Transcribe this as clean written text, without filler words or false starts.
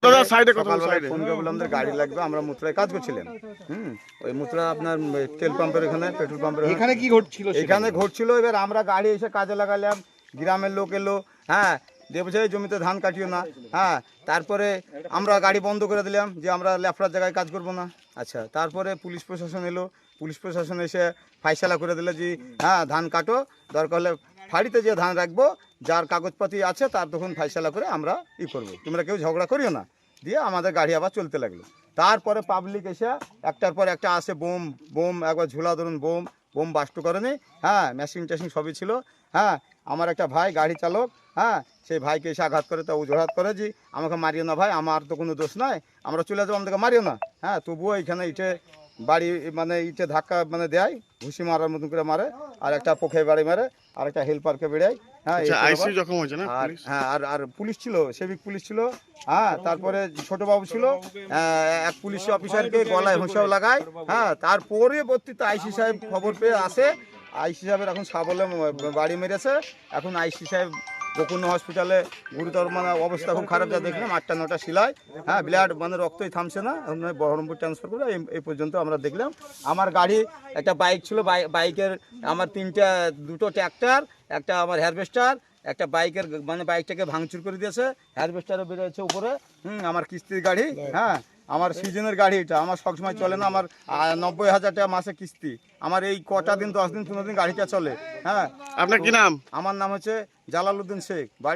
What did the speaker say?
সকালবেলায় ফোন করে বললাম যে গাড়ি লাগবে, আমরা মুত্রায় কাজ করছিলাম। ওই মুত্রা আপনার তেল পাম্পের এখানে, পেট্রোল পাম্পের এখানে কি ঘটছিল? এখানে ঘটছিল। এবার আমরা গাড়ি এসে কাজে লাগালাম, গ্রামের লোক এলো, হ্যাঁ, দিয়ে বলছে জমিতে ধান কাটিও না, হ্যাঁ। তারপরে আমরা গাড়ি বন্ধ করে দিলাম যে আমরা লেফড়ার জায়গায় কাজ করব না। আচ্ছা, তারপরে পুলিশ প্রশাসন এলো, পুলিশ প্রশাসন এসে ফাইসালা করে দিল যে হ্যাঁ ধান কাটো, দরকার হলে ফাড়িতে যে ধান রাখবো, যার কাগজপাতি আছে তার তখন ফাইসালা করে আমরা করবো, তোমরা কেউ ঝগড়া করিও না। দিয়ে আমাদের গাড়ি আবার চলতে লাগলো। তারপরে পাবলিক এসে একটার পর একটা আসে, বোম বোম একবার ঝোলা ধরুন, বোম বোম বাস্ট করেনি, হ্যাঁ, মেশিন টেশিন সবই ছিল, হ্যাঁ। আমার একটা ভাই গাড়ি চালক, হ্যাঁ, সেই ভাইকে এসে আঘাত করে, তা অজুহাত করে যে আমাকে মারিও না ভাই, আমার তো কোনো দোষ নাই, আমরা চলে যাবো, আমাদেরকে মারিও না, হ্যাঁ। তবুও এইখানে ইটে বাড়ি মানে ইটে ধাক্কা মানে দেয়, ঘুষি মারার মতন করে মারে, আর একটা পোখে বাড়ি মারে, আর একটা হেল্পারকে বেড়ায়, হ্যাঁ। হ্যাঁ, আর পুলিশ ছিল, সেবিক পুলিশ ছিল, হ্যাঁ। তারপরে ছোটবাবু ছিল, এক পুলিশ অফিসারকে গলায় হোঁসাও লাগায়, হ্যাঁ। তার পরবর্তীতে আইসি সাহেব খবর পেয়ে আসে, আইসি সাহেবের এখন সাবলে বাড়ি মেরেছে, এখন আইসি সাহেব বকুন্য হসপিটালে গুরুতর মানে অবস্থা খুব খারাপ, যা দেখলাম 8টা 9টা সেলাই, হ্যাঁ, ব্লাড মানে রক্তই থামছে না, এখন বহরমপুর ট্রান্সফার করে এই পর্যন্ত আমরা দেখলাম। আমার গাড়ি একটা বাইক ছিল, বাইকের আমার দুটো ট্র্যাক্টর, একটা আমার হারভেস্টার, একটা বাইকের মানে বাইকটাকে ভাঙচুর করে দিয়েছে, হারভেস্টারও বেরোচ্ছে উপরে, আমার কিস্তির গাড়ি, হ্যাঁ, আমার সিজনের গাড়ি, এটা আমার সবসময় চলে না, আমার 90,000 টাকা মাসে কিস্তি, আমার এই কটা দিন 10 দিন 15 দিন গাড়িটা চলে, হ্যাঁ। আপনার কি নাম? আমার নাম হচ্ছে জালালউদ্দিন শেখ, বাড়ি